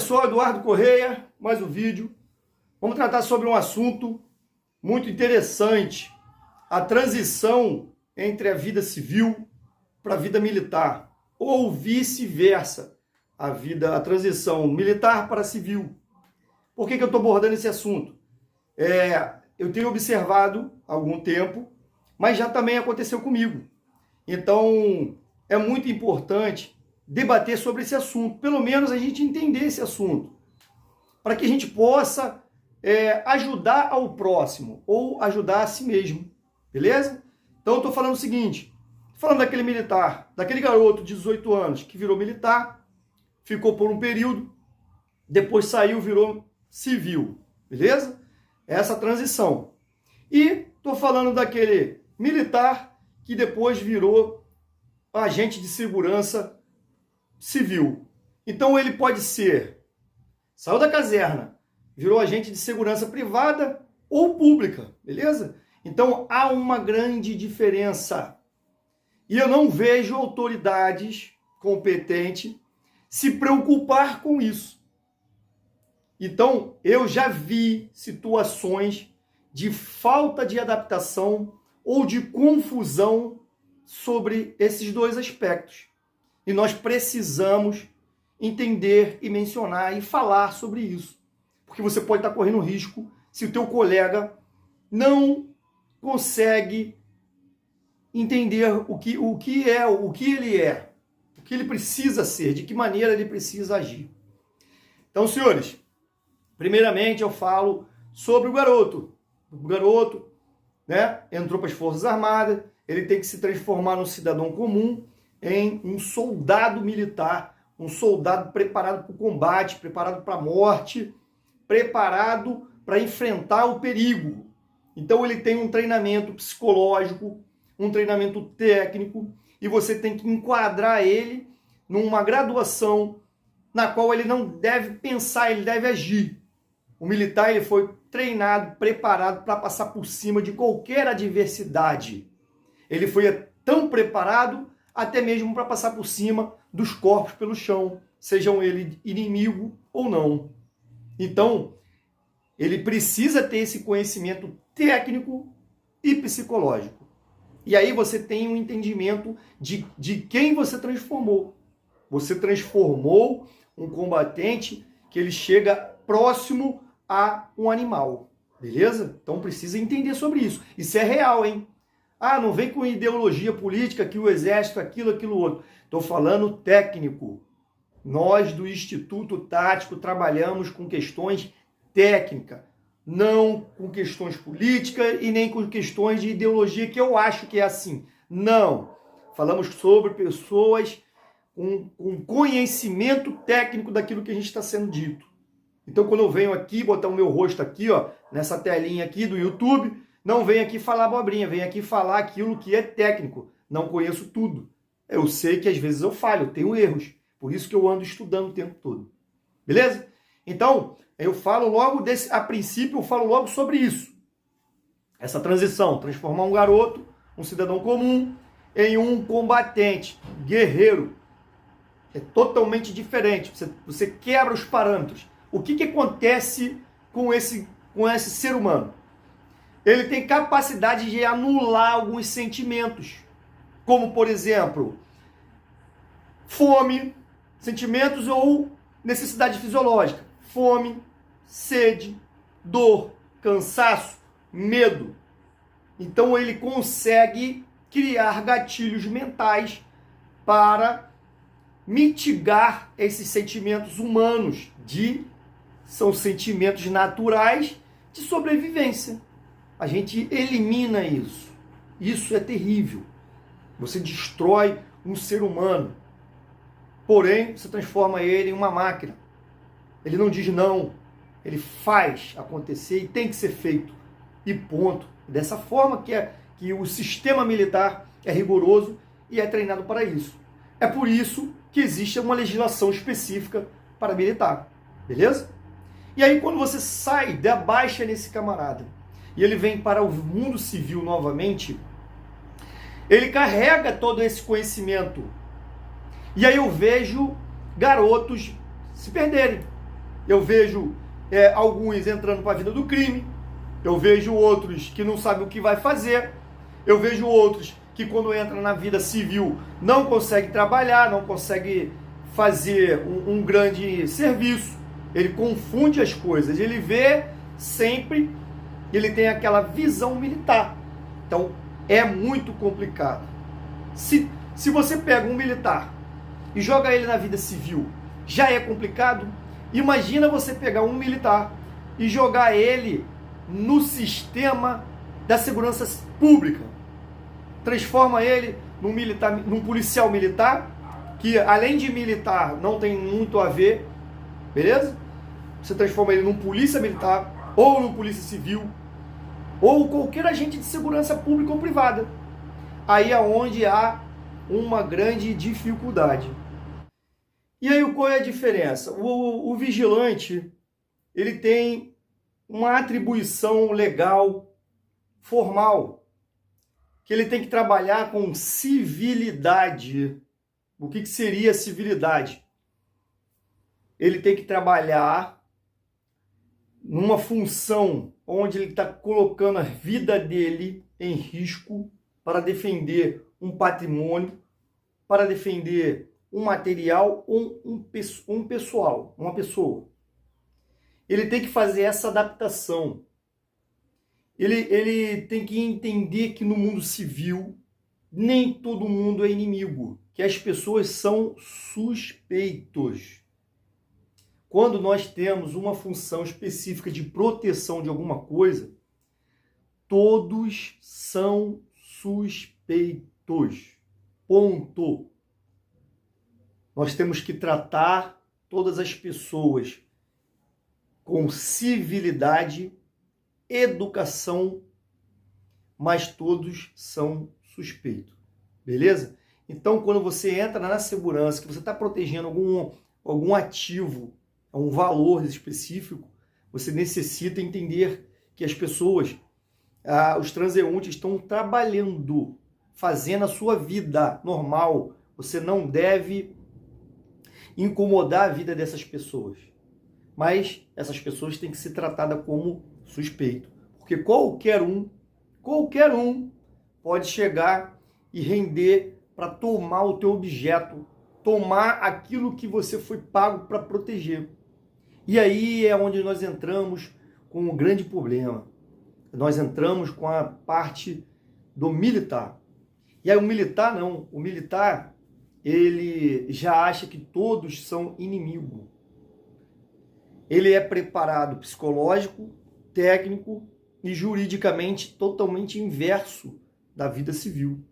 pessoal, Eduardo Correia, mais um vídeo. Vamos tratar sobre um assunto muito interessante, a transição entre a vida civil para a vida militar, ou vice-versa, a transição militar para civil. Por que eu estou abordando esse assunto? Eu tenho observado há algum tempo, mas já também aconteceu comigo. Então, é muito importante debater sobre esse assunto, pelo menos a gente entender esse assunto, para que a gente possa ajudar ao próximo ou ajudar a si mesmo, beleza? Então eu estou falando o seguinte, falando daquele militar, daquele garoto de 18 anos que virou militar, ficou por um período, depois saiu, virou civil, beleza? Essa transição. E estou falando daquele militar que depois virou agente de segurança civil. Então ele pode ser, saiu da caserna, virou agente de segurança privada ou pública, beleza? Então há uma grande diferença. E eu não vejo autoridades competentes se preocupar com isso. Então eu já vi situações de falta de adaptação ou de confusão sobre esses dois aspectos. E nós precisamos entender e mencionar e falar sobre isso. Porque você pode estar correndo risco se o teu colega não consegue entender o que ele é, o que ele precisa ser, de que maneira ele precisa agir. Então, senhores, primeiramente eu falo sobre o garoto. O garoto, né, entrou para as Forças Armadas, ele tem que se transformar num cidadão comum, em um soldado militar, um soldado preparado para o combate, preparado para a morte, preparado para enfrentar o perigo. Então ele tem um treinamento psicológico, um treinamento técnico, e você tem que enquadrar ele numa graduação na qual ele não deve pensar, ele deve agir. O militar ele foi treinado, preparado para passar por cima de qualquer adversidade. Ele foi tão preparado até mesmo para passar por cima dos corpos pelo chão, sejam eles inimigo ou não. Então, ele precisa ter esse conhecimento técnico e psicológico. E aí você tem um entendimento de quem você transformou. Você transformou um combatente que ele chega próximo a um animal, beleza? Então precisa entender sobre isso. Isso é real, hein? Ah, não vem com ideologia política que o exército, aquilo, outro. Estou falando técnico. Nós do Instituto Tático trabalhamos com questões técnicas, não com questões políticas e nem com questões de ideologia que eu acho que é assim. Não. Falamos sobre pessoas com conhecimento técnico daquilo que a gente está sendo dito. Então, quando eu venho aqui, botar o meu rosto aqui, ó, nessa telinha aqui do YouTube, não venho aqui falar abobrinha, venho aqui falar aquilo que é técnico. Não conheço tudo. Eu sei que às vezes eu falho, eu tenho erros. Por isso que eu ando estudando o tempo todo. Beleza? Então, eu falo logo a princípio, eu falo logo sobre isso. Essa transição, transformar um garoto, um cidadão comum, em um combatente, guerreiro. É totalmente diferente. Você quebra os parâmetros. O que acontece com esse ser humano? Ele tem capacidade de anular alguns sentimentos, como, por exemplo, fome, sentimentos ou necessidade fisiológica. Fome, sede, dor, cansaço, medo. Então ele consegue criar gatilhos mentais para mitigar esses sentimentos humanos, são sentimentos naturais de sobrevivência. A gente elimina isso. Isso é terrível. Você destrói um ser humano. Porém, você transforma ele em uma máquina. Ele não diz não. Ele faz acontecer e tem que ser feito. E ponto. Dessa forma que o sistema militar é rigoroso e é treinado para isso. É por isso que existe uma legislação específica para militar. Beleza? E aí, quando você sai da baixa nesse camarada e ele vem para o mundo civil novamente, ele carrega todo esse conhecimento. E aí eu vejo garotos se perderem. eu vejo alguns entrando para a vida do crime, eu vejo outros que não sabem o que vai fazer, eu vejo outros que quando entra na vida civil não consegue trabalhar, não consegue fazer um grande serviço, ele confunde as coisas, ele vê sempre, ele tem aquela visão militar. Então é muito complicado. Se você pega um militar e joga ele na vida civil, já é complicado. Imagina você pegar um militar e jogar ele no sistema da segurança pública. Transforma ele num militar, num policial militar, que além de militar não tem muito a ver, beleza? Você transforma ele num polícia militar, ou num polícia civil, ou qualquer agente de segurança pública ou privada. Aí é onde há uma grande dificuldade. E aí qual é a diferença? O vigilante, ele tem uma atribuição legal, formal, que ele tem que trabalhar com civilidade. O que seria civilidade? Ele tem que trabalhar numa função onde ele está colocando a vida dele em risco para defender um patrimônio, para defender um material ou um pessoal, uma pessoa. Ele tem que fazer essa adaptação. Ele tem que entender que no mundo civil nem todo mundo é inimigo, que as pessoas são suspeitos. Quando nós temos uma função específica de proteção de alguma coisa, todos são suspeitos. Ponto. Nós temos que tratar todas as pessoas com civilidade, educação, mas todos são suspeitos. Beleza? Então, quando você entra na segurança, que você está protegendo algum ativo, um valor específico, você necessita entender que as pessoas, os transeuntes, estão trabalhando, fazendo a sua vida normal. Você não deve incomodar a vida dessas pessoas. Mas essas pessoas têm que ser tratadas como suspeito. Porque qualquer um pode chegar e render para tomar o teu objeto, tomar aquilo que você foi pago para proteger. E aí é onde nós entramos com um grande problema. Nós entramos com a parte do militar. E aí o militar não. O militar, ele já acha que todos são inimigos. Ele é preparado psicológico, técnico e juridicamente totalmente inverso da vida civil.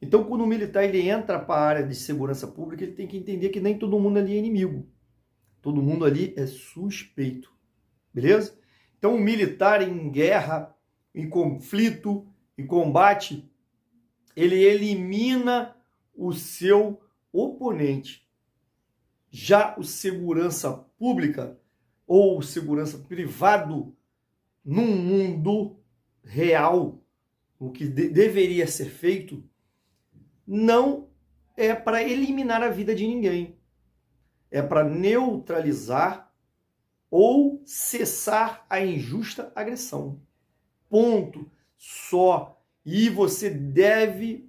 Então, quando o militar ele entra para a área de segurança pública, ele tem que entender que nem todo mundo ali é inimigo. Todo mundo ali é suspeito. Beleza? Então, o militar em guerra, em conflito, em combate, ele elimina o seu oponente. Já o segurança pública ou segurança privado, num mundo real, o que deveria ser feito, não é para eliminar a vida de ninguém. É para neutralizar ou cessar a injusta agressão. Ponto. Só. E você deve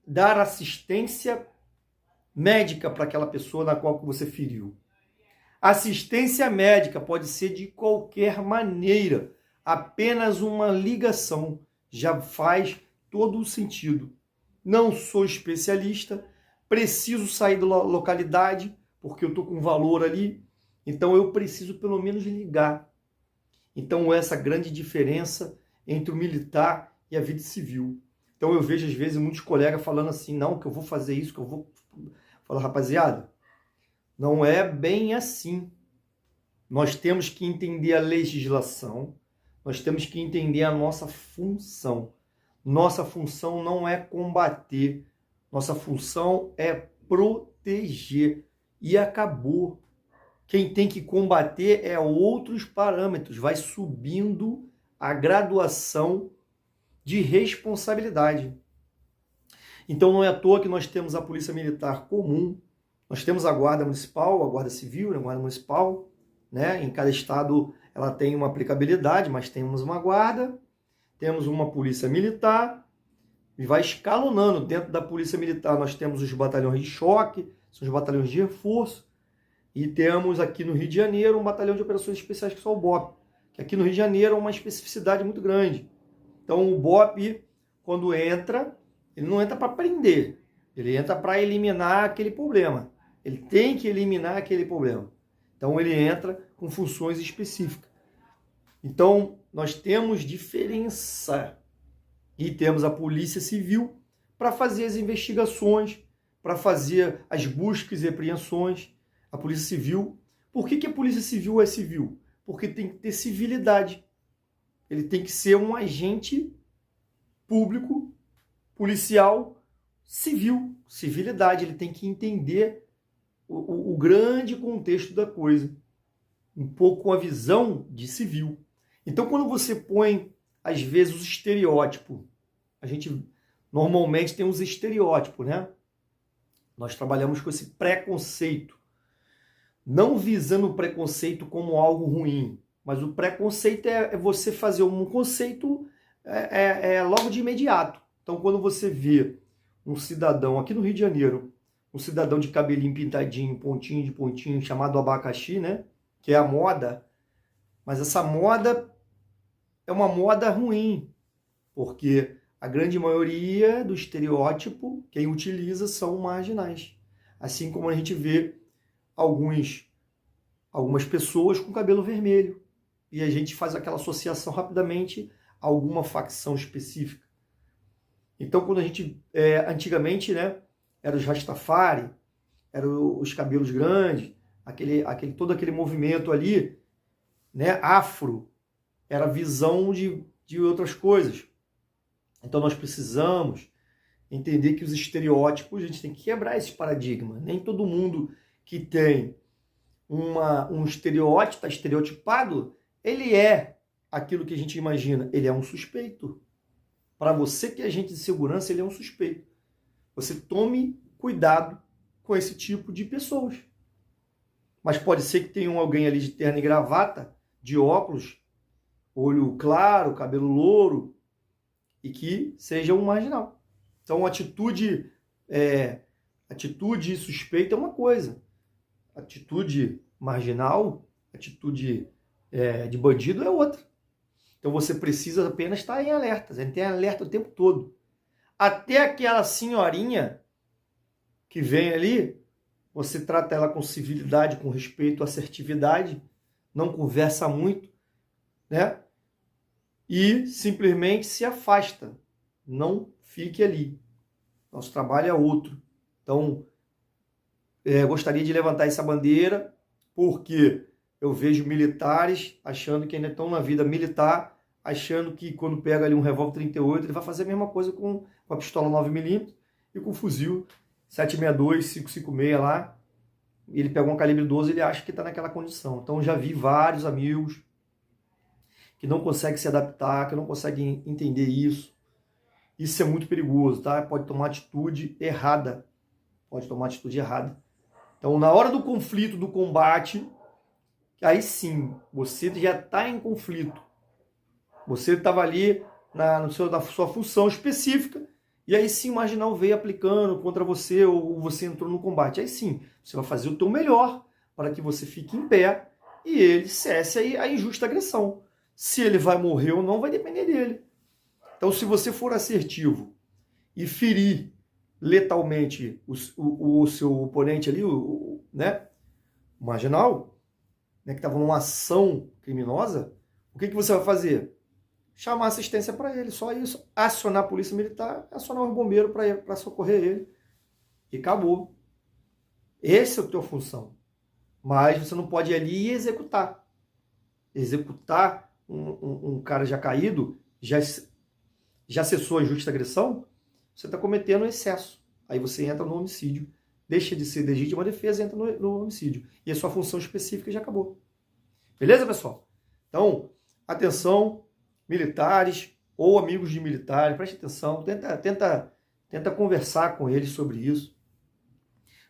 dar assistência médica para aquela pessoa na qual você feriu. Assistência médica pode ser de qualquer maneira. Apenas uma ligação já faz todo o sentido. Não sou especialista, preciso sair da localidade, porque eu estou com valor ali, então eu preciso pelo menos ligar. Então essa grande diferença entre o militar e a vida civil. Então eu vejo às vezes muitos colegas falando assim, não, que eu vou fazer isso, que eu vou... Fala, rapaziada, não é bem assim. Nós temos que entender a legislação, nós temos que entender a nossa função. Nossa função não é combater, nossa função é proteger. E acabou. Quem tem que combater é outros parâmetros, vai subindo a graduação de responsabilidade. Então não é à toa que nós temos a Polícia Militar Comum, Nós temos a Guarda Municipal, a Guarda Civil, a Guarda Municipal, né? Em cada estado ela tem uma aplicabilidade, mas temos uma guarda, temos uma polícia militar, e vai escalonando. Dentro da polícia militar nós temos os batalhões de choque, são os batalhões de reforço, e temos aqui no Rio de Janeiro um batalhão de operações especiais que é o BOP, que aqui no Rio de Janeiro é uma especificidade muito grande. Então o BOP, quando entra, ele não entra para prender, ele entra para eliminar aquele problema. Ele tem que eliminar aquele problema. Então ele entra com funções específicas. Então nós temos diferença. E temos a Polícia Civil para fazer as investigações, para fazer as buscas e apreensões. A Polícia Civil. Por que a Polícia Civil é civil? Porque tem que ter civilidade. Ele tem que ser um agente público, policial, civil. Civilidade. Ele tem que entender o grande contexto da coisa. Um pouco com a visão de civil. Então, quando você põe, às vezes, os estereótipos, a gente normalmente tem os estereótipos, né? Nós trabalhamos com esse preconceito. Não visando o preconceito como algo ruim, mas o preconceito é você fazer um conceito logo de imediato. Então, quando você vê um cidadão aqui no Rio de Janeiro, um cidadão de cabelinho pintadinho, pontinho de pontinho, chamado abacaxi, né? Que é a moda. Mas essa moda é uma moda ruim, porque a grande maioria do estereótipo, quem utiliza são marginais. Assim como a gente vê algumas pessoas com cabelo vermelho. E a gente faz aquela associação rapidamente a alguma facção específica. Então, quando a gente, antigamente, né, eram os Rastafari, eram os cabelos grandes, todo aquele movimento ali, né, afro, era visão de outras coisas. Então, nós precisamos entender que os estereótipos, a gente tem que quebrar esse paradigma. Nem todo mundo que tem um estereótipo, está estereotipado, ele é aquilo que a gente imagina. Ele é um suspeito. Para você que é agente de segurança, ele é um suspeito. Você tome cuidado com esse tipo de pessoas. Mas pode ser que tenha alguém ali de terno e gravata, de óculos, olho claro, cabelo louro, e que seja um marginal. Então, atitude suspeita é uma coisa. Atitude marginal, atitude de bandido é outra. Então, você precisa apenas estar em alerta. Você tem alerta o tempo todo. Até aquela senhorinha que vem ali, você trata ela com civilidade, com respeito, assertividade, não conversa muito, né? E simplesmente se afasta. Não fique ali. Nosso trabalho é outro. Então, gostaria de levantar essa bandeira, porque eu vejo militares achando que ainda estão na vida militar, achando que quando pega ali um revólver 38, ele vai fazer a mesma coisa com a pistola 9mm e com o fuzil 762, 556 lá. Ele pega um calibre 12 e ele acha que está naquela condição. Então, já vi vários amigos que não conseguem se adaptar, que não conseguem entender isso. Isso é muito perigoso, tá? Pode tomar atitude errada. Pode tomar atitude errada. Então, na hora do conflito, do combate, aí sim, você já está em conflito. Você estava ali na sua função específica, e aí sim o marginal veio aplicando contra você, ou você entrou no combate. Aí sim, você vai fazer o teu melhor para que você fique em pé e ele cesse a injusta agressão. Se ele vai morrer ou não, vai depender dele. Então, se você for assertivo e ferir letalmente o seu oponente ali, né, o marginal, né, que estava numa ação criminosa, o que você vai fazer? Chamar assistência para ele, só isso. Acionar a polícia militar, acionar os bombeiros para socorrer ele. E acabou. Essa é a tua função. Mas você não pode ir ali e executar. Executar um cara já caído, já cessou a injusta agressão, você está cometendo excesso. Aí você entra no homicídio. Deixa de ser legítima defesa e entra no homicídio. E a sua função específica já acabou. Beleza, pessoal? Então, atenção, militares ou amigos de militares, preste atenção, tenta conversar com eles sobre isso.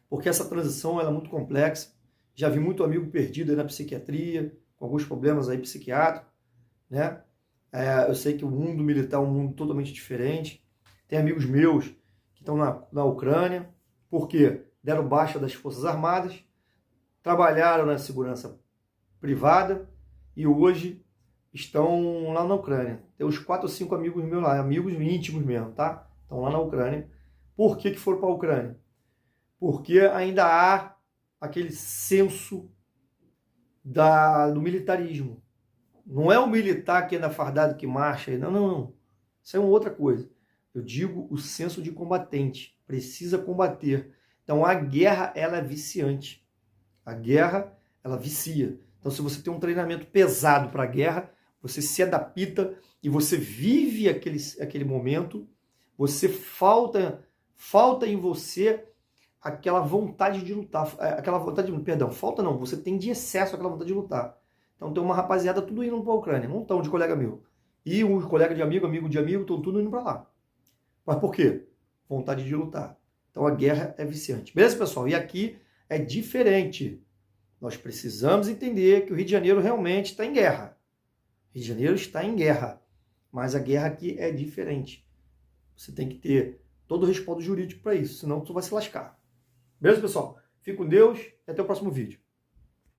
porque essa transição ela é muito complexa. Já vi muito amigo perdido aí na psiquiatria, com alguns problemas aí psiquiátricos, né? Eu sei que o mundo militar é um mundo totalmente diferente. Tem amigos meus que estão na Ucrânia, porque deram baixa das Forças Armadas, trabalharam na segurança privada e hoje estão lá na Ucrânia. Tem uns 4 ou 5 amigos meus lá, amigos íntimos mesmo, tá? Estão lá na Ucrânia. Por que foram para a Ucrânia? Porque ainda há aquele senso do militarismo. Não é o militar que anda fardado que marcha, não. Isso é uma outra coisa. Eu digo o senso de combatente. Precisa combater. Então a guerra, ela é viciante. A guerra, ela vicia. Então se você tem um treinamento pesado para a guerra, você se adapta e você vive aquele momento, você falta em você aquela vontade de lutar, falta não, você tem de excesso aquela vontade de lutar. Então tem uma rapaziada tudo indo para a Ucrânia, um montão de colega meu. E um colega de amigo, amigo de amigo, estão tudo indo para lá. Mas por quê? Vontade de lutar. Então a guerra é viciante. Beleza, pessoal? E aqui é diferente. Nós precisamos entender que o Rio de Janeiro realmente está em guerra. O Rio de Janeiro está em guerra. Mas a guerra aqui é diferente. Você tem que ter todo o respaldo jurídico para isso, senão tu vai se lascar. Beleza, pessoal? Fique com Deus e até o próximo vídeo.